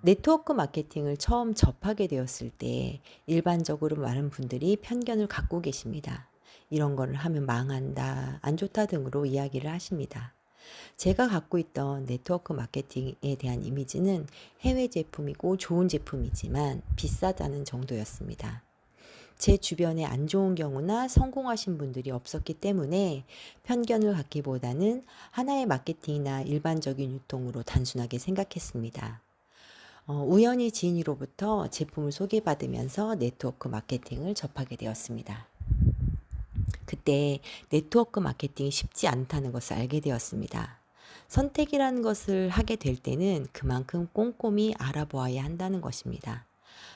네트워크 마케팅을 처음 접하게 되었을 때 일반적으로 많은 분들이 편견을 갖고 계십니다. 이런 거를 하면 망한다, 안 좋다 등으로 이야기를 하십니다. 제가 갖고 있던 네트워크 마케팅에 대한 이미지는 해외 제품이고 좋은 제품이지만 비싸다는 정도였습니다. 제 주변에 안 좋은 경우나 성공하신 분들이 없었기 때문에 편견을 갖기보다는 하나의 마케팅이나 일반적인 유통으로 단순하게 생각했습니다. 우연히 지인으로부터 제품을 소개받으면서 네트워크 마케팅을 접하게 되었습니다. 그때 네트워크 마케팅이 쉽지 않다는 것을 알게 되었습니다. 선택이라는 것을 하게 될 때는 그만큼 꼼꼼히 알아보아야 한다는 것입니다.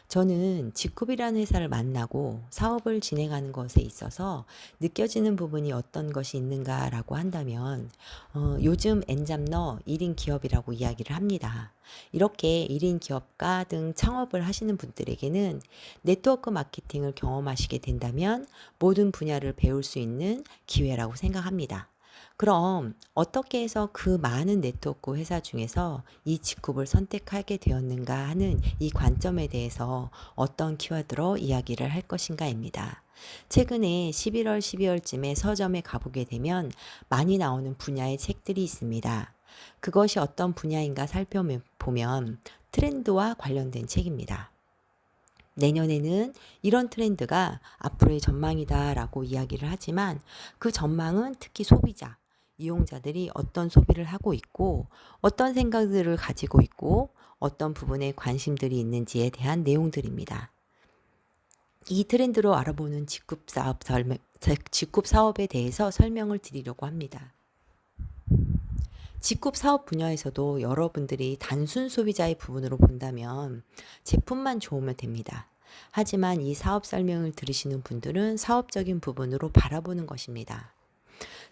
저는 지쿱이라는 회사를 만나고 사업을 진행하는 것에 있어서 느껴지는 부분이 어떤 것이 있는가라고 한다면 요즘 엔잡너 1인 기업이라고 이야기를 합니다. 이렇게 1인 기업가 등 창업을 하시는 분들에게는 네트워크 마케팅을 경험하시게 된다면 모든 분야를 배울 수 있는 기회라고 생각합니다. 그럼 어떻게 해서 그 많은 네트워크 회사 중에서 이 직급을 선택하게 되었는가 하는 이 관점에 대해서 어떤 키워드로 이야기를 할 것인가입니다. 최근에 11월, 12월쯤에 서점에 가보게 되면 많이 나오는 분야의 책들이 있습니다. 그것이 어떤 분야인가 살펴보면 트렌드와 관련된 책입니다. 내년에는 이런 트렌드가 앞으로의 전망이다라고 이야기를 하지만 그 전망은 특히 소비자, 이용자들이 어떤 소비를 하고 있고 어떤 생각들을 가지고 있고 어떤 부분에 관심들이 있는지에 대한 내용들입니다. 이 트렌드로 알아보는 직급 사업에 대해서 설명을 드리려고 합니다. 직급 사업 분야에서도 여러분들이 단순 소비자의 부분으로 본다면 제품만 좋으면 됩니다. 하지만 이 사업 설명을 들으시는 분들은 사업적인 부분으로 바라보는 것입니다.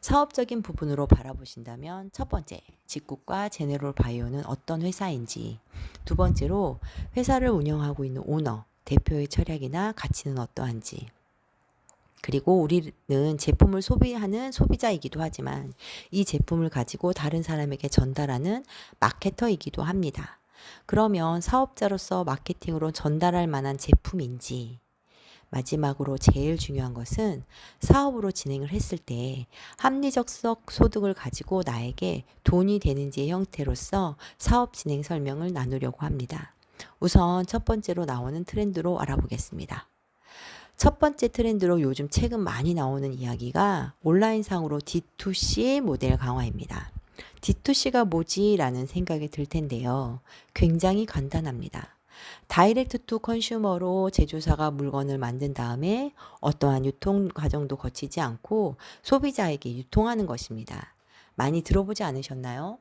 사업적인 부분으로 바라보신다면 첫 번째, 직국과 제네럴 바이오는 어떤 회사인지, 두 번째로 회사를 운영하고 있는 오너, 대표의 철학이나 가치는 어떠한지, 그리고 우리는 제품을 소비하는 소비자이기도 하지만 이 제품을 가지고 다른 사람에게 전달하는 마케터이기도 합니다. 그러면 사업자로서 마케팅으로 전달할 만한 제품인지, 마지막으로 제일 중요한 것은 사업으로 진행을 했을 때 합리적 소득을 가지고 나에게 돈이 되는지의 형태로서 사업 진행 설명을 나누려고 합니다. 우선 첫 번째로 나오는 트렌드로 알아보겠습니다. 첫 번째 트렌드로 요즘 최근 많이 나오는 이야기가 온라인상으로 D2C 모델 강화입니다. D2C가 뭐지? 라는 생각이 들 텐데요. 굉장히 간단합니다. 다이렉트 투 컨슈머로 제조사가 물건을 만든 다음에 어떠한 유통 과정도 거치지 않고 소비자에게 유통하는 것입니다. 많이 들어보지 않으셨나요?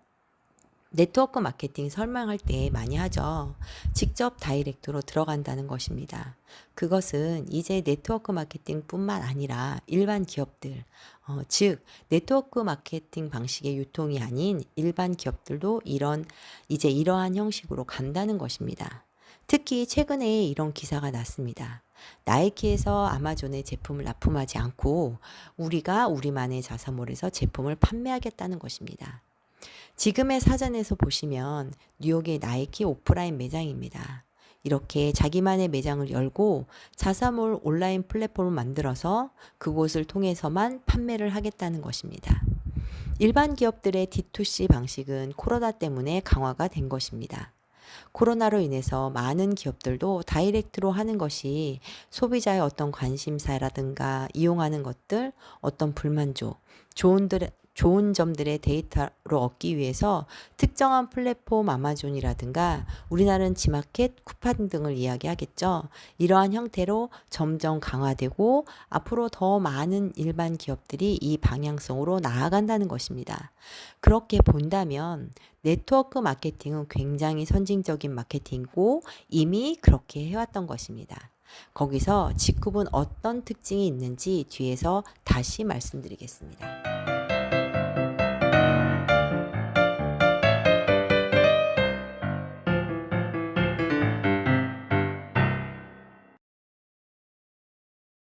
네트워크 마케팅 설명할 때 많이 하죠. 직접 다이렉트로 들어간다는 것입니다. 그것은 이제 네트워크 마케팅뿐만 아니라 일반 기업들, 즉 네트워크 마케팅 방식의 유통이 아닌 일반 기업들도 이제 이러한 형식으로 간다는 것입니다. 특히 최근에 이런 기사가 났습니다. 나이키에서 아마존의 제품을 납품하지 않고 우리가 우리만의 자사몰에서 제품을 판매하겠다는 것입니다. 지금의 사전에서 보시면 뉴욕의 나이키 오프라인 매장입니다. 이렇게 자기만의 매장을 열고 자사몰 온라인 플랫폼을 만들어서 그곳을 통해서만 판매를 하겠다는 것입니다. 일반 기업들의 D2C 방식은 코로나 때문에 강화가 된 것입니다. 코로나로 인해서 많은 기업들도 다이렉트로 하는 것이 소비자의 어떤 관심사라든가 이용하는 것들, 어떤 불만족, 좋은 점들의 데이터로 얻기 위해서 특정한 플랫폼 아마존이라든가 우리나라는 지마켓, 쿠팡 등을 이야기하겠죠. 이러한 형태로 점점 강화되고 앞으로 더 많은 일반 기업들이 이 방향성으로 나아간다는 것입니다. 그렇게 본다면 네트워크 마케팅은 굉장히 선진적인 마케팅이고 이미 그렇게 해왔던 것입니다. 거기서 직급은 어떤 특징이 있는지 뒤에서 다시 말씀드리겠습니다.